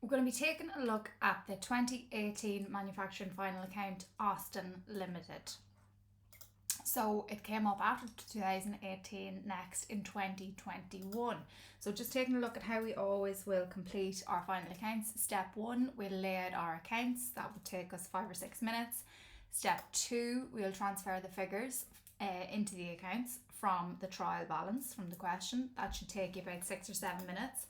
We're going to be taking a look at the 2018 Manufacturing Final Account Austin Limited. So it came up after 2018 next in 2021. So just taking a look at how we always will complete our final accounts. Step 1, we'll lay out our accounts. That would take us 5 or 6 minutes. Step 2, we'll transfer the figures into the accounts from the trial balance from the question. That should take you about 6 or 7 minutes.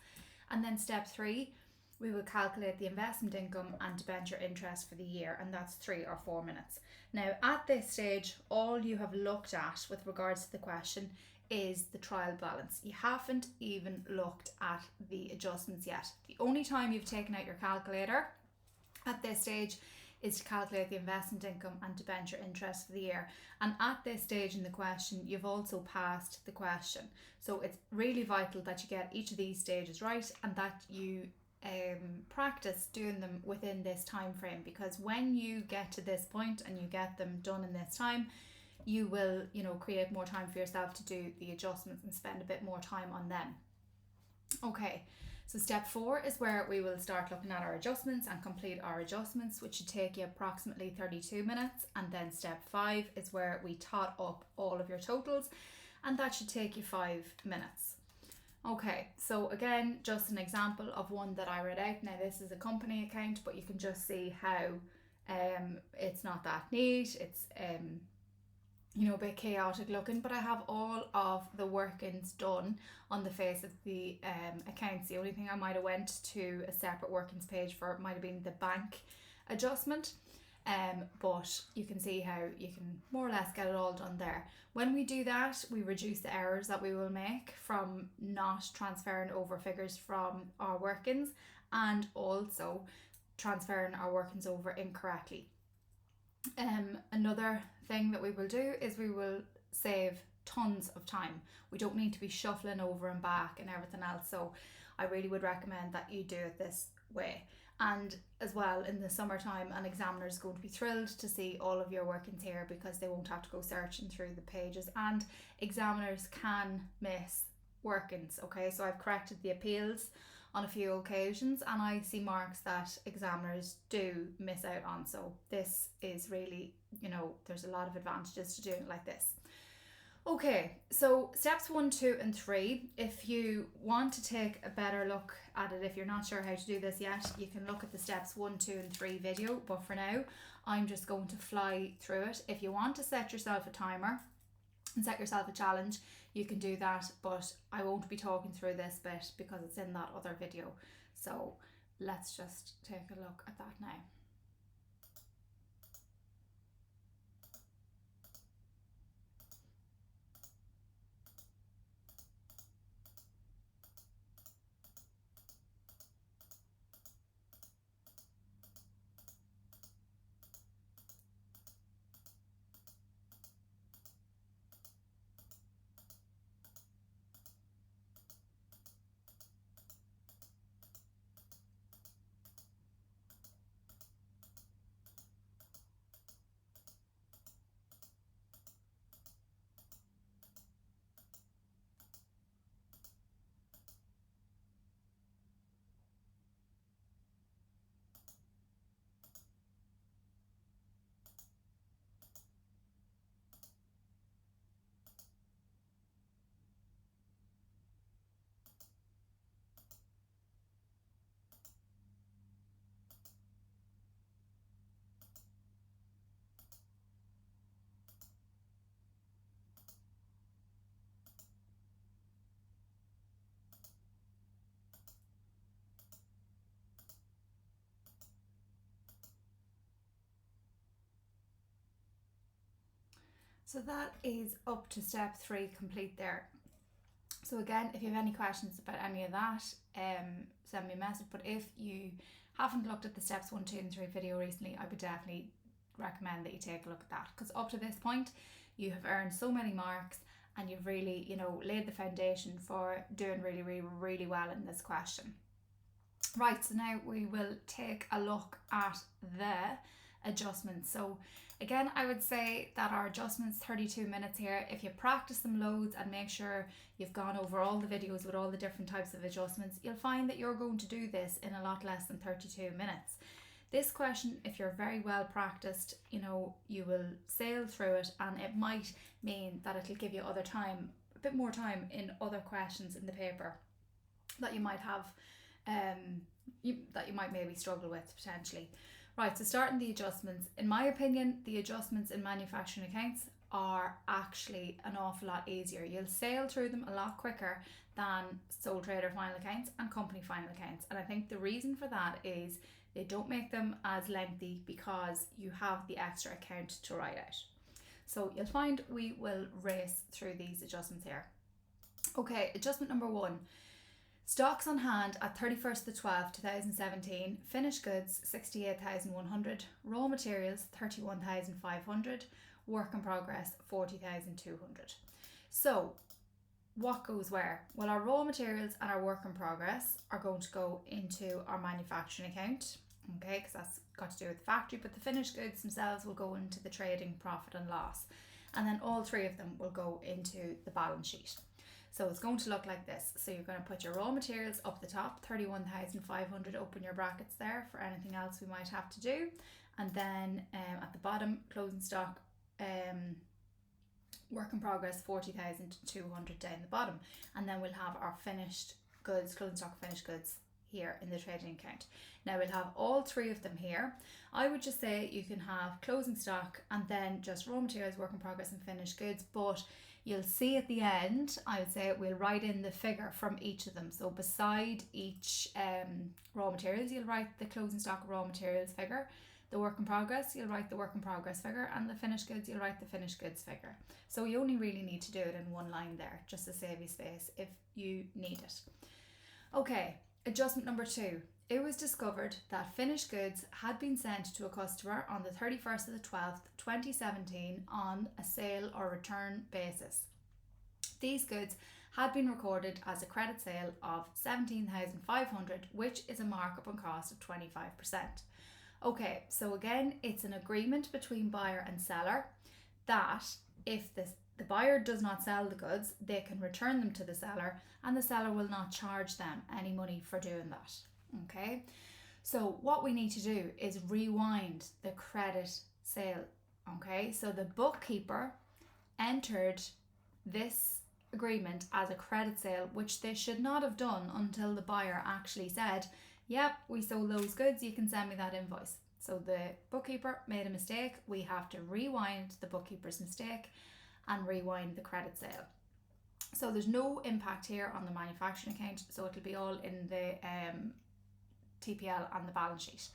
And then step 3, we will calculate the investment income and debenture interest for the year, and that's 3 or 4 minutes. Now, at this stage, all you have looked at with regards to the question is the trial balance. You haven't even looked at the adjustments yet. The only time you've taken out your calculator at this stage is to calculate the investment income and debenture interest for the year. And at this stage in the question, you've also passed the question. So it's really vital that you get each of these stages right and that you practice doing them within this time frame, because when you get to this point and you get them done in this time, you will, create more time for yourself to do the adjustments and spend a bit more time on them. Okay, so step 4 is where we will start looking at our adjustments and complete our adjustments, which should take you approximately 32 minutes. And then step 5 is where we tot up all of your totals, and that should take you 5 minutes. Okay, so again, just an example of one that I read out. Now this is a company account, but you can just see how it's not that neat. It's a bit chaotic looking, but I have all of the workings done on the face of the accounts. The only thing I might have went to a separate workings page for might have been the bank adjustment. But you can see how you can more or less get it all done there. When we do that, we reduce the errors that we will make from not transferring over figures from our workings and also transferring our workings over incorrectly. Another thing that we will do is we will save tons of time. We don't need to be shuffling over and back and everything else. So I really would recommend that you do it this way. And as well, in the summertime, an examiner is going to be thrilled to see all of your workings here, because they won't have to go searching through the pages, and examiners can miss workings. Okay, so I've corrected the appeals on a few occasions and I see marks that examiners do miss out on. So this is really, there's a lot of advantages to doing it like this. Okay, so steps 1, 2 and 3, if you want to take a better look at it, if you're not sure how to do this yet, you can look at the steps 1, 2 and 3 video, but for now I'm just going to fly through it. If you want to set yourself a timer and set yourself a challenge, you can do that, but I won't be talking through this bit because it's in that other video. So let's just take a look at that now. So that is up to step 3 complete there. So again, if you have any questions about any of that, send me a message. But if you haven't looked at the steps 1, 2 and 3 video recently, I would definitely recommend that you take a look at that, because up to this point you have earned so many marks and you've really, laid the foundation for doing really, really, really well in this question. Right, so now we will take a look at the adjustments. So again, I would say that our adjustments 32 minutes here. If you practice them loads and make sure you've gone over all the videos with all the different types of adjustments, you'll find that you're going to do this in a lot less than 32 minutes. This question, if you're very well practiced, you know, you will sail through it, and it might mean that it'll give you other time, a bit more time in other questions in the paper that you might have, that you might maybe struggle with potentially. Right, so starting the adjustments. In my opinion, the adjustments in manufacturing accounts are actually an awful lot easier. You'll sail through them a lot quicker than sole trader final accounts and company final accounts. And I think the reason for that is they don't make them as lengthy because you have the extra account to write out. So you'll find we will race through these adjustments here. Okay, adjustment number 1. Stocks on hand at 31st the 12th 2017, finished goods 68,100, raw materials 31,500, work in progress 40,200. So what goes where? Well, our raw materials and our work in progress are going to go into our manufacturing account, okay, because that's got to do with the factory, but the finished goods themselves will go into the trading profit and loss, and then all 3 of them will go into the balance sheet. So it's going to look like this. So you're going to put your raw materials up the top, 31,500, open your brackets there for anything else we might have to do. And then at the bottom, closing stock, work in progress, 40,200 down the bottom. And then we'll have our finished goods, closing stock, finished goods here in the trading account. Now we'll have all 3 of them here. I would just say you can have closing stock and then just raw materials, work in progress and finished goods, but you'll see at the end, I would say we'll write in the figure from each of them. So beside each raw materials, you'll write the closing stock raw materials figure. The work in progress, you'll write the work in progress figure, and the finished goods, you'll write the finished goods figure. So you only really need to do it in one line there, just to save you space if you need it. Okay, adjustment number 2. It was discovered that finished goods had been sent to a customer on the 31st of the 12th, 2017 on a sale or return basis. These goods had been recorded as a credit sale of 17,500, which is a markup on cost of 25%. Okay, so again, it's an agreement between buyer and seller that if the buyer does not sell the goods, they can return them to the seller, and the seller will not charge them any money for doing that. Okay, so what we need to do is rewind the credit sale. Okay, so the bookkeeper entered this agreement as a credit sale, which they should not have done until the buyer actually said, yep, we sold those goods, you can send me that invoice. So the bookkeeper made a mistake. We have to rewind the bookkeeper's mistake and rewind the credit sale. So there's no impact here on the manufacturing account, so it'll be all in the TPL and the balance sheet.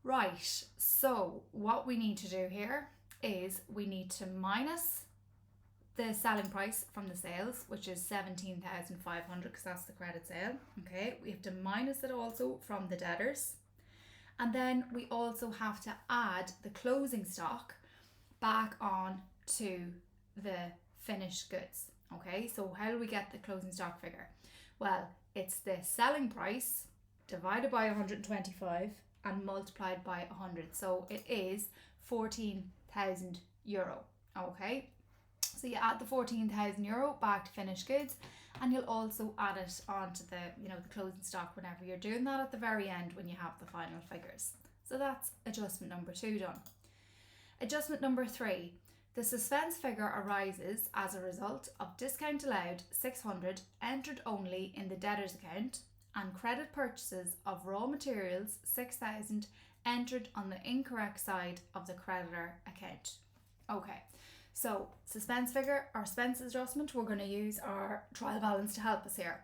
Right, so what we need to do here is we need to minus the selling price from the sales, which is 17,500 because that's the credit sale. Okay, we have to minus it also from the debtors, and then we also have to add the closing stock back on to the finished goods. Okay, so how do we get the closing stock figure? Well, it's the selling price divided by 125 and multiplied by 100. So it is 14,000 euro. Okay, so you add the 14,000 euro back to finished goods, and you'll also add it onto the, the closing stock whenever you're doing that at the very end when you have the final figures. So that's adjustment number 2 done. Adjustment number 3. The suspense figure arises as a result of discount allowed 600 entered only in the debtors account and credit purchases of raw materials 6,000 entered on the incorrect side of the creditor account. Okay, so suspense figure or expense adjustment, we're going to use our trial balance to help us here.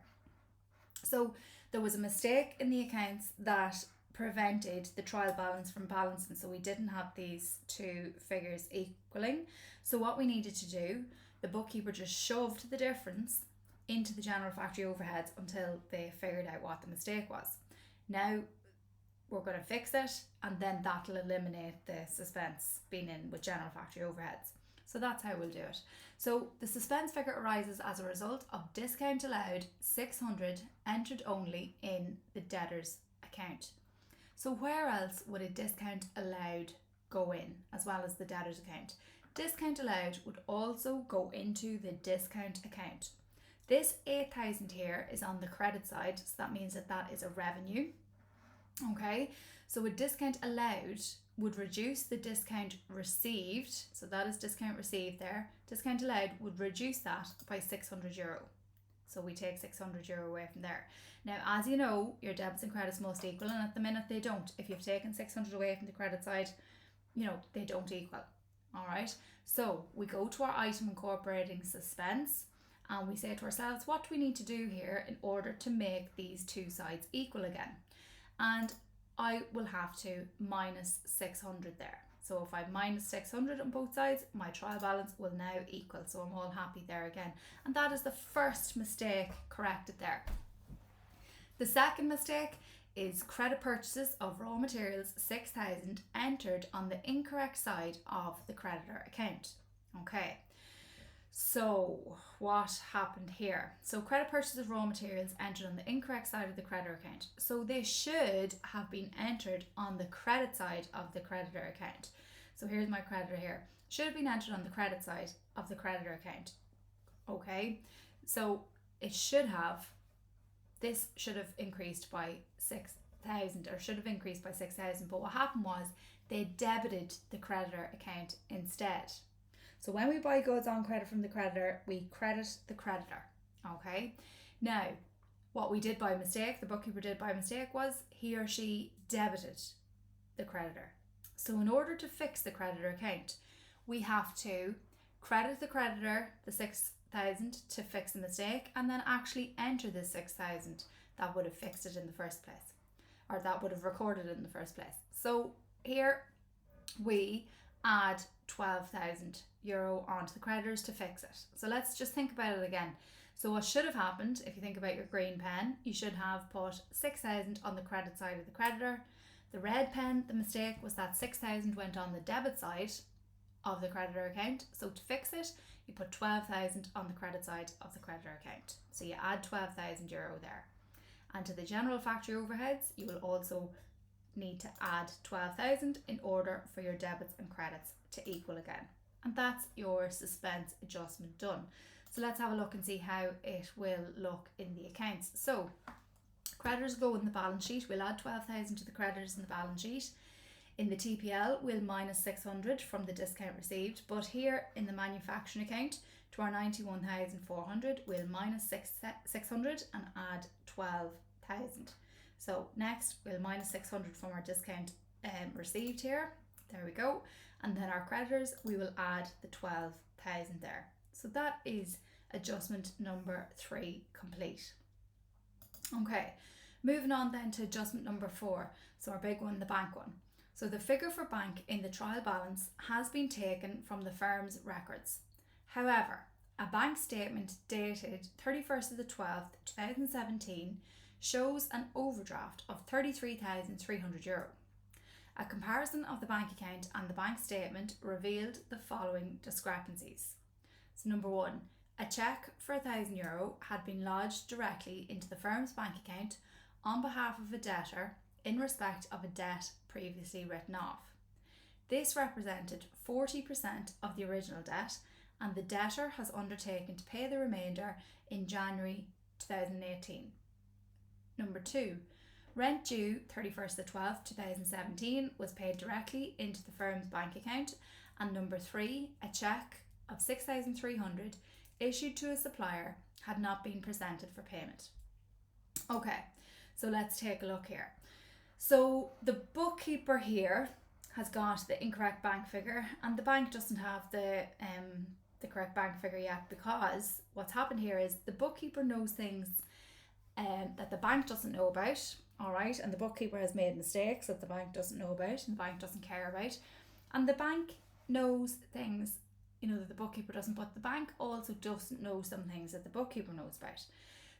So there was a mistake in the accounts that prevented the trial balance from balancing, so we didn't have these 2 figures equaling. So what we needed to do, the bookkeeper just shoved the difference into the general factory overheads until they figured out what the mistake was. Now we're going to fix it, and then that'll eliminate the suspense being in with general factory overheads. So that's how we'll do it. So the suspense figure arises as a result of discount allowed 600 entered only in the debtors account. So where else would a discount allowed go in as well as the debtors account? Discount allowed would also go into the discount account. This 8,000 here is on the credit side, so that means that that is a revenue. Okay, so a discount allowed would reduce the discount received, so that is discount received there. Discount allowed would reduce that by €600. So we take €600 away from there. Now, as you know, your debits and credits must equal, and at the minute they don't. If you've taken 600 away from the credit side, they don't equal. All right, so we go to our item incorporating suspense and we say to ourselves, what do we need to do here in order to make these two sides equal again? And I will have to minus 600 there. So if I minus 600 on both sides, my trial balance will now equal. So I'm all happy there again. And that is the first mistake corrected there. The second mistake is credit purchases of raw materials 6,000 entered on the incorrect side of the creditor account. Okay, so what happened here? So credit purchases of raw materials entered on the incorrect side of the creditor account. So they should have been entered on the credit side of the creditor account. So here's my creditor here. Should have been entered on the credit side of the creditor account. Okay, so it should have, this should have increased by 6,000 or should have increased by 6,000. But what happened was they debited the creditor account instead. So when we buy goods on credit from the creditor, we credit the creditor. Okay. Now, what we did by mistake, the bookkeeper did by mistake, was he or she debited the creditor. So in order to fix the creditor account, we have to credit the creditor the 6,000 to fix the mistake, and then actually enter the 6,000 that would have fixed it in the first place, or that would have recorded it in the first place. So here we add €12,000 onto the creditors to fix it. So let's just think about it again. So what should have happened, if you think about your green pen, you should have put 6,000 on the credit side of the creditor. The red pen, the mistake was that 6,000 went on the debit side of the creditor account. So to fix it, you put 12,000 on the credit side of the creditor account. So you add €12,000 there. And to the general factory overheads, you will also need to add 12,000 in order for your debits and credits to equal again. And that's your suspense adjustment done. So let's have a look and see how it will look in the accounts. So creditors go in the balance sheet. We'll add 12,000 to the creditors in the balance sheet. In the TPL, we'll minus 600 from the discount received. But here in the manufacturing account, to our 91,400, we'll minus 600 and add 12,000. So next, we'll minus 600 from our discount received here. There we go. And then our creditors, we will add the 12,000 there. So that is adjustment number 3 complete. Okay, moving on then to adjustment number 4. So our big one, the bank one. So the figure for bank in the trial balance has been taken from the firm's records. However, a bank statement dated 31st of the 12th, 2017 shows an overdraft of €33,300. A comparison of the bank account and the bank statement revealed the following discrepancies. So number 1, a cheque for €1,000 had been lodged directly into the firm's bank account on behalf of a debtor in respect of a debt previously written off. This represented 40% of the original debt, and the debtor has undertaken to pay the remainder in January 2018. Number 2, rent due 31st of 12th 2017 was paid directly into the firm's bank account. And number 3, a cheque of 6,300 issued to a supplier had not been presented for payment. Okay, so let's take a look here. So the bookkeeper here has got the incorrect bank figure, and the bank doesn't have the correct bank figure yet, because what's happened here is the bookkeeper knows things that the bank doesn't know about, all right, and the bookkeeper has made mistakes that the bank doesn't know about and the bank doesn't care about, and the bank knows things that the bookkeeper doesn't, but the bank also doesn't know some things that the bookkeeper knows about.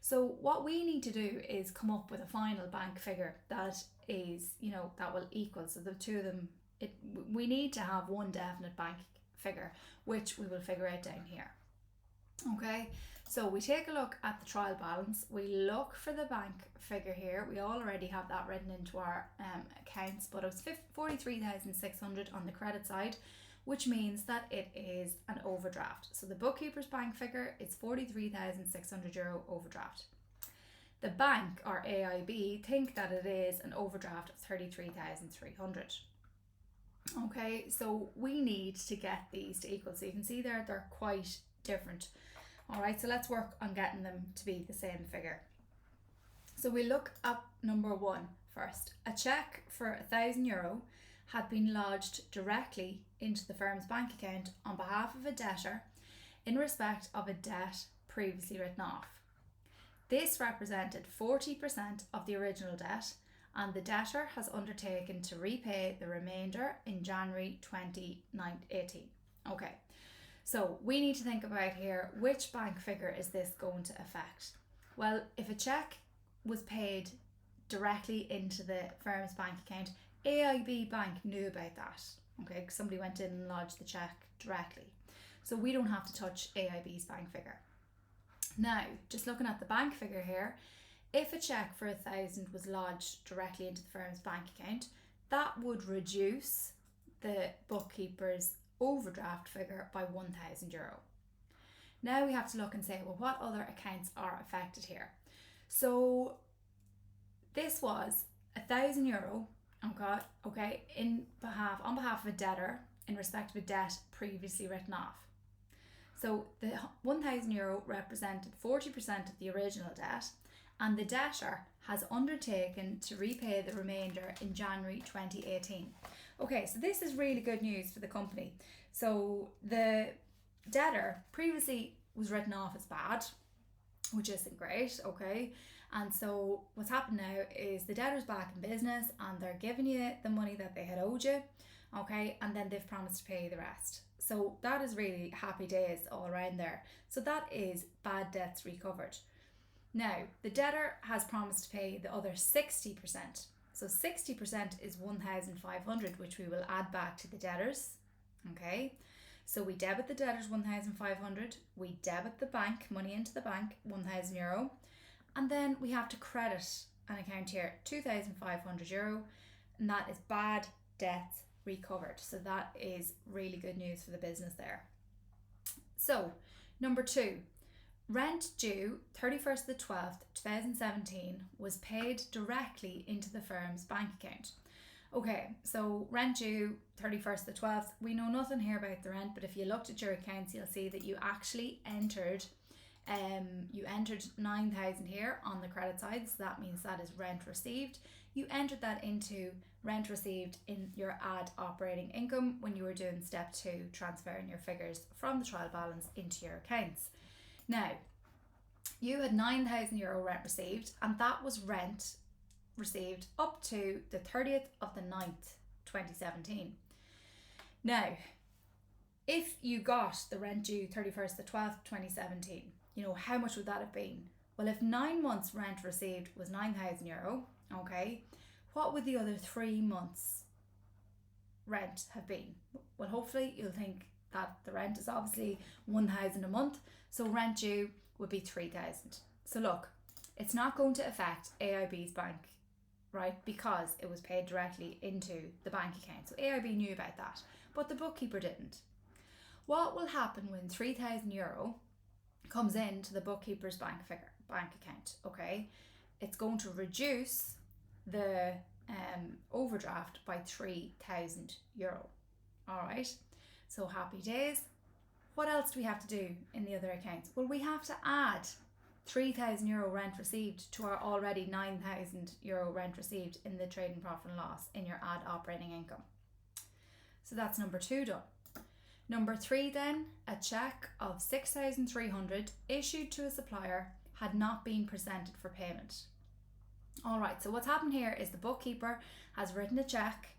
So what we need to do is come up with a final bank figure that is, that will equal. So the two of them, we need to have one definite bank figure, which we will figure out down here. Okay, so we take a look at the trial balance. We look for the bank figure here. We already have that written into our accounts, but it was 43,600 on the credit side, which means that it is an overdraft. So the bookkeeper's bank figure is €43,600 overdraft. The bank, or AIB, think that it is an overdraft of 33,300. Okay, so we need to get these to equal. So you can see there they're quite different. All right, so let's work on getting them to be the same figure. So we look at number 1 first. A cheque for €1,000 had been lodged directly into the firm's bank account on behalf of a debtor in respect of a debt previously written off. This represented 40% of the original debt, and the debtor has undertaken to repay the remainder in January 2018. Okay, so we need to think about here, which bank figure is this going to affect? Well, if a cheque was paid directly into the firm's bank account, AIB Bank knew about that, okay, because somebody went in and lodged the cheque directly. So we don't have to touch AIB's bank figure. Now, just looking at the bank figure here, if a cheque for €1,000 was lodged directly into the firm's bank account, that would reduce the bookkeeper's overdraft figure by €1,000. Now we have to look and say, well, what other accounts are affected here? So this was €1,000, okay, on behalf of a debtor in respect of a debt previously written off. So the €1,000 represented 40% of the original debt, and the debtor has undertaken to repay the remainder in January 2018. Okay, so this is really good news for the company. So the debtor previously was written off as bad, which isn't great, okay? And so what's happened now is the debtor's back in business and they're giving you the money that they had owed you, okay? And then they've promised to pay you the rest. So that is really happy days all around there. So that is bad debts recovered. Now, the debtor has promised to pay the other 60%. So 60% is 1,500, which we will add back to the debtors. Okay, so we debit the debtors 1,500, we debit the bank, money into the bank, €1,000, and then we have to credit an account here, €2,500, and that is bad debts recovered. So that is really good news for the business there. So, number 2. Rent due 31st of the 12th, 2017 was paid directly into the firm's bank account. Okay, so rent due 31st of the 12th, we know nothing here about the rent, but if you looked at your accounts, you'll see that you actually entered 9,000 here on the credit side, so that means that is rent received. You entered that into rent received in your add operating income when you were doing step 2, transferring your figures from the trial balance into your accounts. Now, you had €9,000 rent received, and that was rent received up to the 30th of the 9th, 2017. Now, if you got the rent due 31st of the 12th, 2017, how much would that have been? Well, if 9 months rent received was €9,000, okay, what would the other 3 months rent have been? Well, hopefully you'll think that the rent is obviously 1,000 a month, so rent due would be 3,000. So look, it's not going to affect AIB's bank, right, because it was paid directly into the bank account. So AIB knew about that, but the bookkeeper didn't. What will happen when €3,000 comes into the bookkeeper's bank account? Okay, it's going to reduce the overdraft by €3,000. All right, so happy days. What else do we have to do in the other accounts? Well, we have to add €3,000 rent received to our already €9,000 rent received in the trading profit and loss in your add operating income. So that's number 2 done. Number 3 then, a cheque of 6,300 issued to a supplier had not been presented for payment. Alright, so what's happened here is the bookkeeper has written a cheque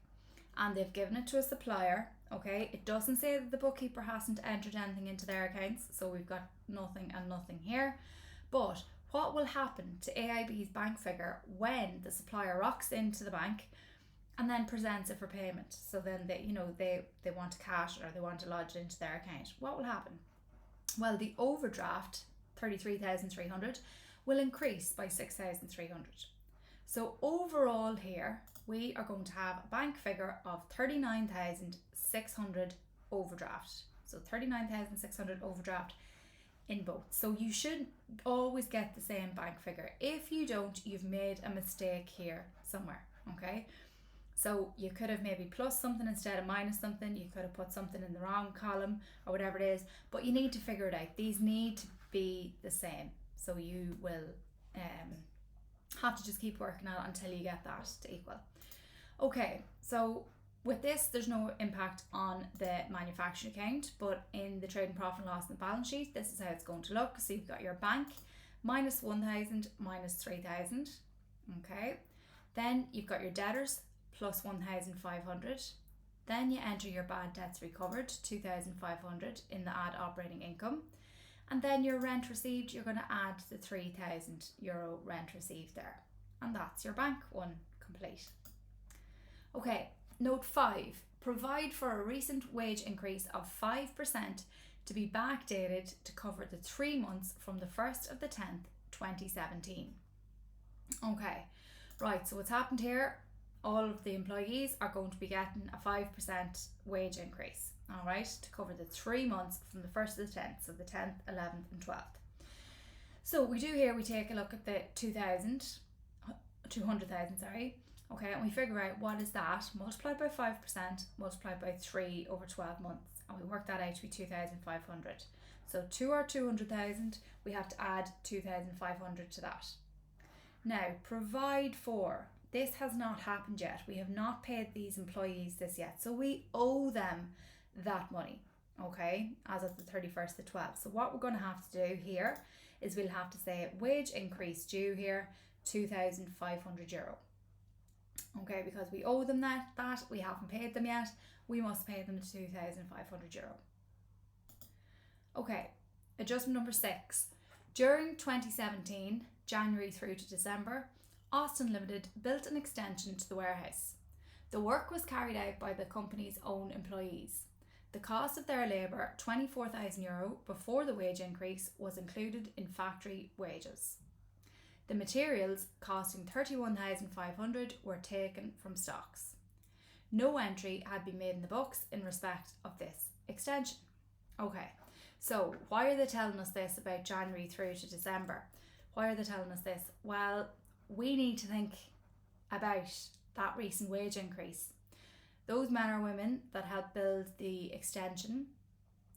and they've given it to a supplier. Okay, it doesn't say that the bookkeeper hasn't entered anything into their accounts, so we've got nothing and nothing here. But what will happen to AIB's bank figure when the supplier rocks into the bank and then presents it for payment? So then they want to cash or they want to lodge it into their account. What will happen? Well, the overdraft, 33,300, will increase by 6,300. So overall here, we are going to have a bank figure of 39,600 overdraft. So 39,600 overdraft in both. So you should always get the same bank figure. If you don't, you've made a mistake here somewhere, okay? So you could have maybe plus something instead of minus something. You could have put something in the wrong column or whatever it is, but you need to figure it out. These need to be the same. So you will have to just keep working on it until you get that to equal. Okay, so with this, there's no impact on the manufacturing account, but in the trading profit and loss and the balance sheet, this is how it's going to look. So you've got your bank, minus 1,000, minus 3,000. Okay, then you've got your debtors, plus 1,500. Then you enter your bad debts recovered, 2,500 in the add operating income. And then your rent received, you're going to add the €3,000 rent received there. And that's your bank one complete. Okay, note 5. Provide for a recent wage increase of 5% to be backdated to cover the 3 months from the 1st of the 10th, 2017. Okay, right, so what's happened here? All of the employees are going to be getting a 5% wage increase, all right, to cover the 3 months from the 1st to the 10th, so the 10th, 11th and 12th. So what we do here, we take a look at the 200,000, okay, and we figure out what is that, multiplied by 5%, multiplied by 3 over 12 months, and we work that out to be 2,500. So to our 200,000, we have to add 2,500 to that. Now, provide for. This has not happened yet. We have not paid these employees this yet. So we owe them that money, okay, as of the 31st of 12th. So what we're going to have to do here is we'll have to say wage increase due here, €2,500. Okay, because we owe them that we haven't paid them yet. We must pay them €2,500. Okay, adjustment number 6. During 2017, January through to December, Austin Limited built an extension to the warehouse. The work was carried out by the company's own employees. The cost of their labour, €24,000 before the wage increase, was included in factory wages. The materials, costing €31,500, were taken from stocks. No entry had been made in the books in respect of this extension. Okay, so why are they telling us this about January through to December? Why are they telling us this? Well, we need to think about that recent wage increase. Those men or women that helped build the extension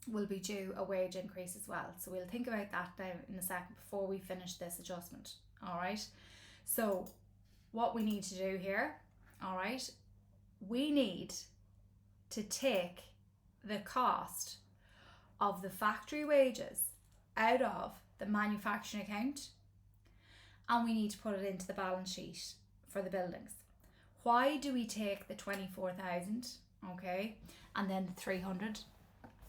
will be due a wage increase as well. So we'll think about that now in a second before we finish this adjustment. All right. So what we need to do here, all right, we need to take the cost of the factory wages out of the manufacturing account, and we need to put it into the balance sheet for the buildings. Why do we take the 24,000, okay, and then the 300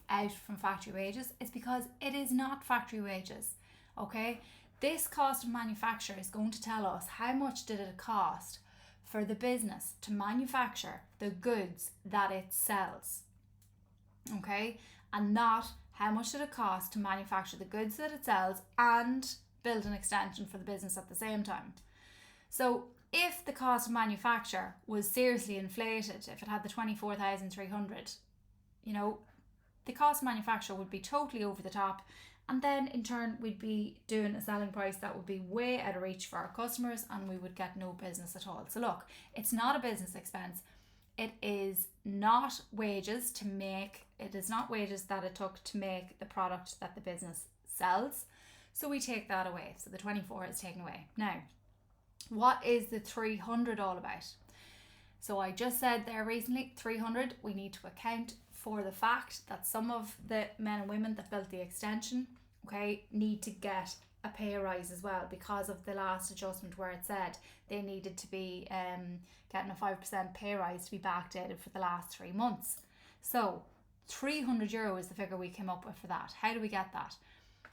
out from factory wages? It's because it is not factory wages, okay? This cost of manufacture is going to tell us how much did it cost for the business to manufacture the goods that it sells, okay, and not how much did it cost to manufacture the goods that it sells and build an extension for the business at the same time. So if the cost of manufacture was seriously inflated, if it had the 24,300, you know, the cost of manufacture would be totally over the top, and then in turn we'd be doing a selling price that would be way out of reach for our customers, and we would get no business at all. So look, it's not a business expense. It is not wages to make, it is not wages that it took to make the product that the business sells. So we take that away. So the 24 is taken away. Now, what is the 300 all about? So I just said there recently, 300, we need to account for the fact that some of the men and women that built the extension, okay, need to get a pay rise as well, because of the last adjustment where it said they needed to be getting a 5% pay rise to be backdated for the last 3 months. So €300 is the figure we came up with for that. How do we get that?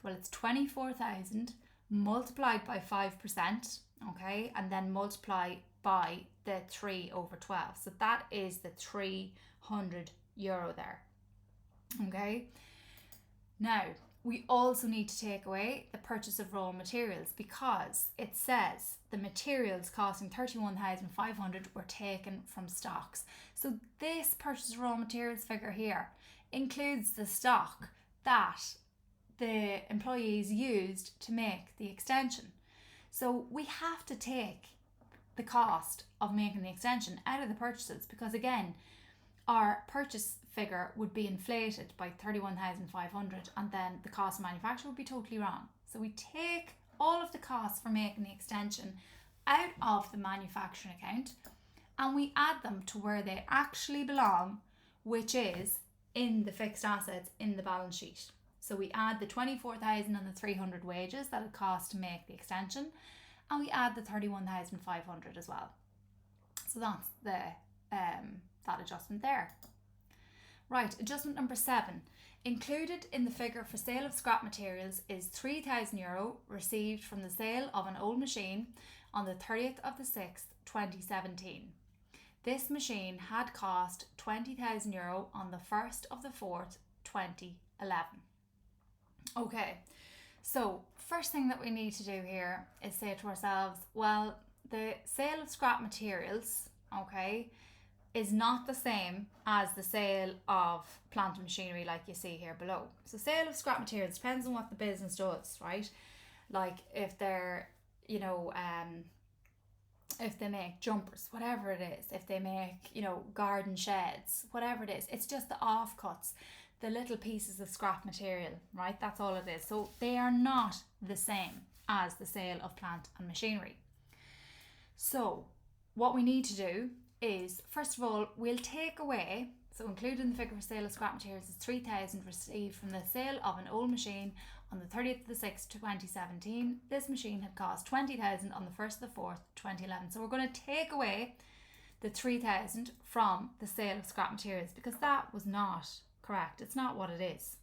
Well, it's 24,000 multiplied by 5%, okay, and then multiply by the 3 over 12. So that is the €300 there, okay. Now, we also need to take away the purchase of raw materials, because it says the materials costing 31,500 were taken from stocks. So this purchase of raw materials figure here includes the stock that the employees used to make the extension. So we have to take the cost of making the extension out of the purchases, because again, our purchase figure would be inflated by 31,500 and then the cost of manufacture would be totally wrong. So we take all of the costs for making the extension out of the manufacturing account and we add them to where they actually belong, which is in the fixed assets in the balance sheet. So we add the 24,000 and the 300 wages that it cost to make the extension, and we add the 31,500 as well. So that's the that adjustment there. Right, adjustment number 7. Included in the figure for sale of scrap materials is €3,000 received from the sale of an old machine on the 30th of the 6th, 2017. This machine had cost €20,000 on the 1st of the 4th, 2011. Okay, so first thing that we need to do here is say to ourselves, well, the sale of scrap materials, okay, is not the same as the sale of plant and machinery like you see here below. So sale of scrap materials depends on what the business does, right? Like if they're, if they make jumpers, whatever it is, if they make, garden sheds, whatever it is, it's just the offcuts, the little pieces of scrap material, right? That's all it is. So they are not the same as the sale of plant and machinery. So what we need to do is, first of all, we'll take away, so included in the figure for sale of scrap materials is 3,000 received from the sale of an old machine on the 30th of the 6th, 2017. This machine had cost 20,000 on the 1st of the 4th, 2011. So we're going to take away the 3,000 from the sale of scrap materials because that was not correct. It's not what it is.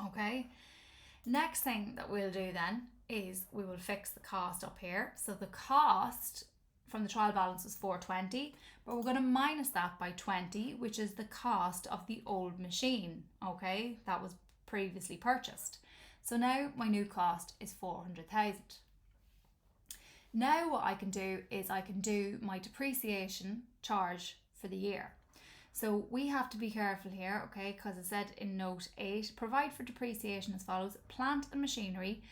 Okay. Next thing that we'll do then is we will fix the cost up here. So the cost from the trial balance was 420, but we're going to minus that by 20, which is the cost of the old machine, okay, that was previously purchased. So now my new cost is 400,000. Now what I can do is I can do my depreciation charge for the year. So we have to be careful here, okay, because it said in note 8, provide for depreciation as follows: plant and machinery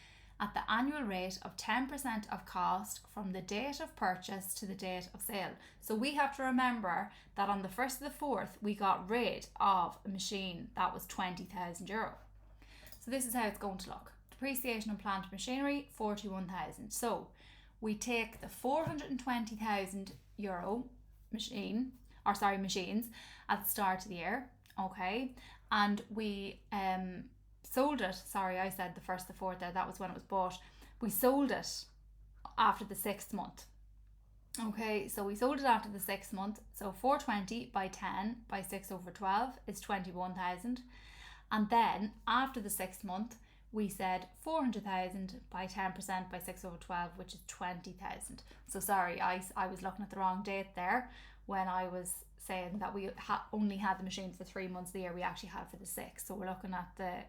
at the annual rate of 10% of cost from the date of purchase to the date of sale. So we have to remember that on the 1st of the 4th, we got rid of a machine that was €20,000. So this is how it's going to look. Depreciation on plant and machinery, 41,000. So we take the €420,000 machines at the start of the year, okay, and we sold it, sorry, I said the 1st to 4th there, that was when it was bought. We sold it after the 6th month. Okay, so we sold it after the 6th month. So 420 by 10 by 6 over 12 is 21,000. And then after the 6th month, we said 400,000 by 10% by 6 over 12, which is 20,000. So sorry, I was looking at the wrong date there when I was saying that we only had the machine for 3 months of the year. We actually had it for the 6. So we're looking at the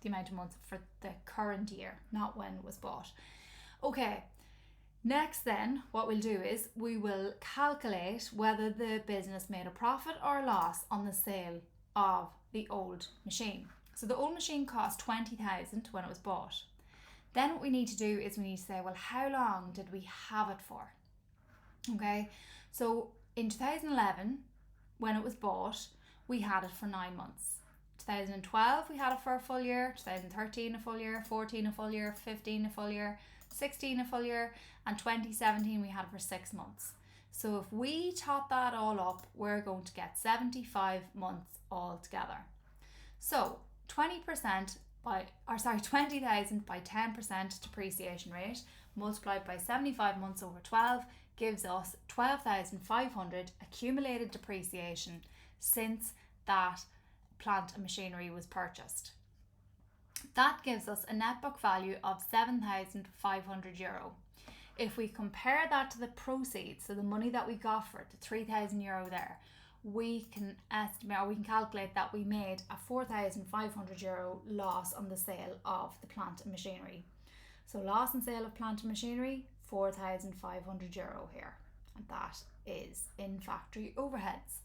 amount of months for the current year, not when it was bought. Okay, next then what we'll do is we will calculate whether the business made a profit or a loss on the sale of the old machine. So the old machine cost 20,000 when it was bought. Then what we need to do is we need to say, well, how long did we have it for? Okay, so in 2011, when it was bought, we had it for 9 months. 2012, we had it for a full year. 2013, a full year. 14, a full year. 15, a full year. 16, a full year. And 2017, we had it for 6 months. So if we tot that all up, we're going to get 75 months altogether. So 20,000 by 10% depreciation rate multiplied by 75 months over 12 gives us 12,500 accumulated depreciation since that plant and machinery was purchased. That gives us a net book value of €7,500. If we compare that to the proceeds, so the money that we got for it, the €3,000 there, we can estimate, or we can calculate that we made a €4,500 loss on the sale of the plant and machinery. So loss and sale of plant and machinery, €4,500 here. And that is in factory overheads.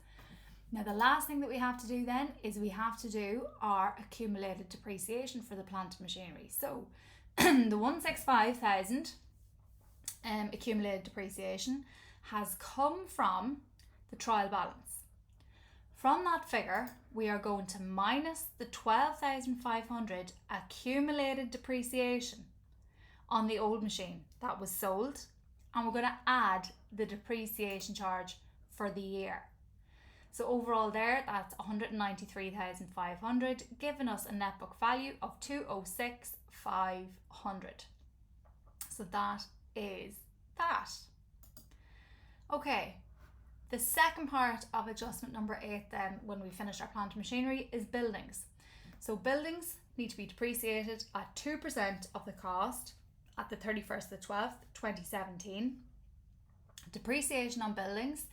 Now the last thing that we have to do then is we have to do our accumulated depreciation for the plant and machinery. So the 165,000 accumulated depreciation has come from the trial balance. From that figure, we are going to minus the 12,500 accumulated depreciation on the old machine that was sold, and we're going to add the depreciation charge for the year. So overall there, that's 193,500, giving us a net book value of 206,500. So that is that. Okay, the second part of adjustment number 8 then, when we finish our plant and machinery, is buildings. So buildings need to be depreciated at 2% of the cost at the 31st of the 12th, 2017. Depreciation on buildings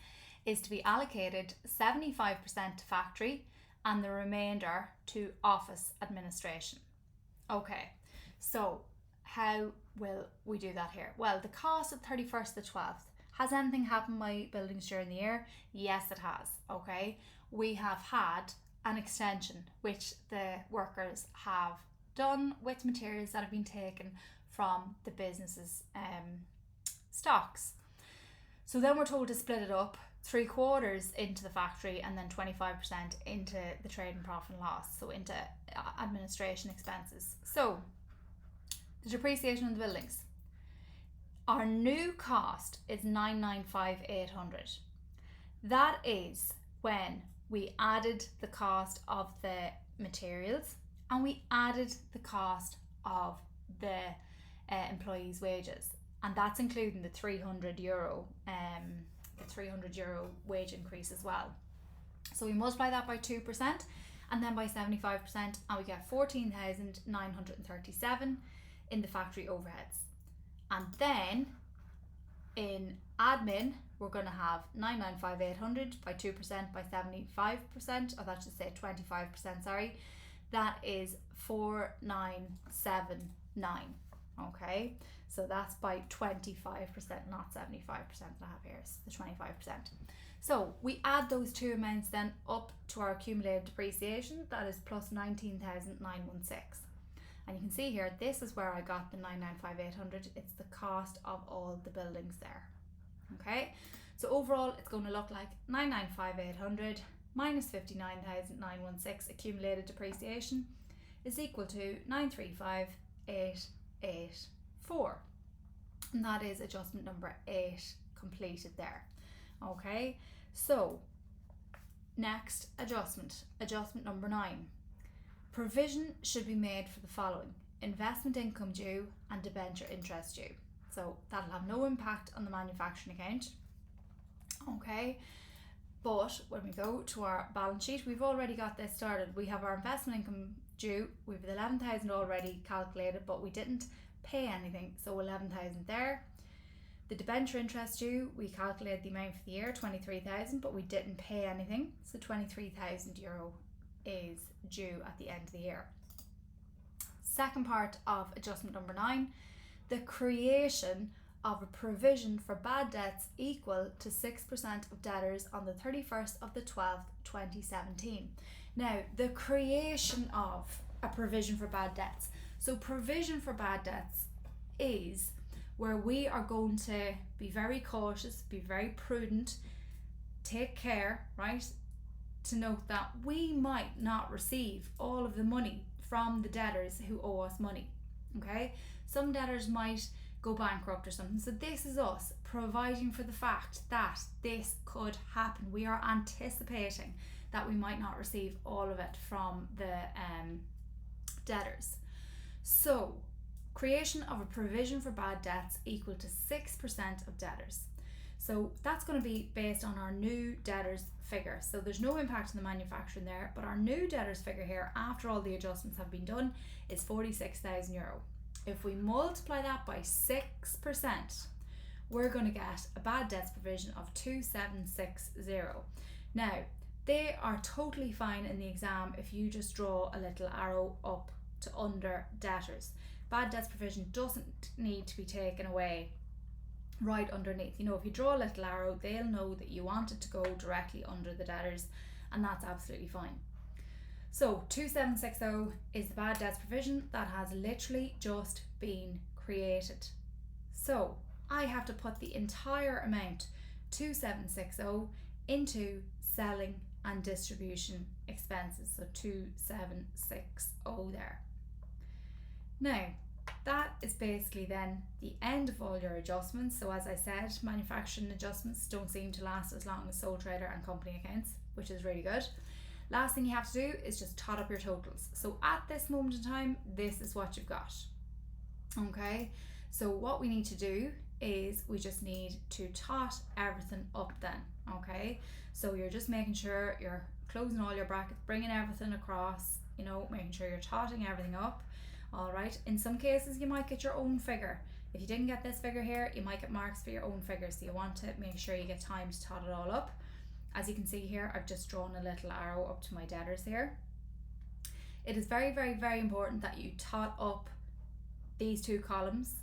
is to be allocated 75% to factory and the remainder to office administration. Okay, so how will we do that here? Well, the cost of 31st to 12th, has anything happened with my buildings during the year? Yes, it has. Okay, we have had an extension which the workers have done with materials that have been taken from the business's stocks. So then we're told to split it up, 3/4 into the factory and then 25% into the trade and profit and loss, so into administration expenses. So the depreciation on the buildings, our new cost is 995,800. That is when we added the cost of the materials and we added the cost of the employees' wages, and that's including the €300 wage increase as well. So we multiply that by 2% and then by 75%, and we get 14,937 in the factory overheads. And then in admin, we're going to have 995,800 by 2% by 75%, or that should say 25%, sorry. That is 4,979. Okay, so that's by 25%, not 75% that I have here, it's the 25%. So we add those two amounts then up to our accumulated depreciation, that is plus 19,916. And you can see here, this is where I got the 995,800. It's the cost of all the buildings there. Okay, so overall it's going to look like 995,800 minus 59,916 accumulated depreciation is equal to 935,884. And that is adjustment number 8 completed there. Okay, so next adjustment number 9. Provision should be made for the following: investment income due and debenture interest due. So that'll have no impact on the manufacturing account. Okay, but when we go to our balance sheet, we've already got this started. We have our investment income due, we have 11,000 already calculated, but we didn't pay anything, so 11,000 there. The debenture interest due, we calculated the amount for the year, 23,000, but we didn't pay anything, so €23,000 is due at the end of the year. Second part of adjustment number 9, the creation of a provision for bad debts equal to 6% of debtors on the 31st of the 12th, 2017. Now, the creation of a provision for bad debts. So provision for bad debts is where we are going to be very cautious, be very prudent, take care, right, to note that we might not receive all of the money from the debtors who owe us money. Okay, some debtors might go bankrupt or something, so this is us providing for the fact that this could happen. We are anticipating that we might not receive all of it from the debtors. So creation of a provision for bad debts equal to 6% of debtors. So that's going to be based on our new debtors figure. So there's no impact on the manufacturing there, but our new debtors figure here, after all the adjustments have been done, is €46,000. If we multiply that by 6%, we're going to get a bad debts provision of 2,760. Now, They are totally fine in the exam if you just draw a little arrow up to under debtors. Bad debts provision doesn't need to be taken away right underneath. You know, if you draw a little arrow, they'll know that you want it to go directly under the debtors, and that's absolutely fine. So 2760 is the bad debts provision that has literally just been created. So I have to put the entire amount 2760 into selling and distribution expenses. So 2760 there. Now that is basically then the end of all your adjustments. So as I said, manufacturing adjustments don't seem to last as long as sole trader and company accounts, which is really good. Last thing you have to do is just tot up your totals. So at this moment in time, this is what you've got. Okay, so what we need to do is we just need to tot everything up then. Okay, so you're just making sure you're closing all your brackets, bringing everything across, you know, making sure you're totting everything up. All right, in some cases you might get your own figure. If you didn't get this figure here, you might get marks for your own figure, so you want to make sure you get time to tot it all up. As you can see here, I've just drawn a little arrow up to my debtors here. It is very, very, very important that you tot up these two columns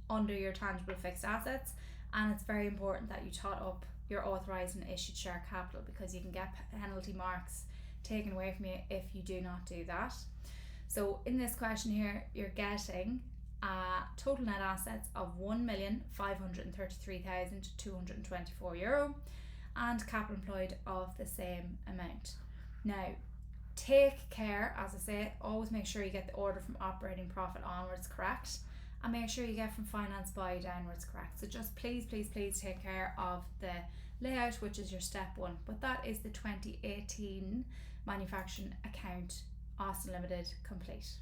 under your tangible fixed assets, and it's very important that you tot up your authorised and issued share capital, because you can get penalty marks taken away from you if you do not do that. So in this question here, you're getting total net assets of €1,533,224 and capital employed of the same amount. Now, take care, as I say, always make sure you get the order from operating profit onwards correct, and make sure you get from finance by downwards correct. So just please, please, please take care of the layout, which is your step one. But that is the 2018 manufacturing account Austin Limited complete.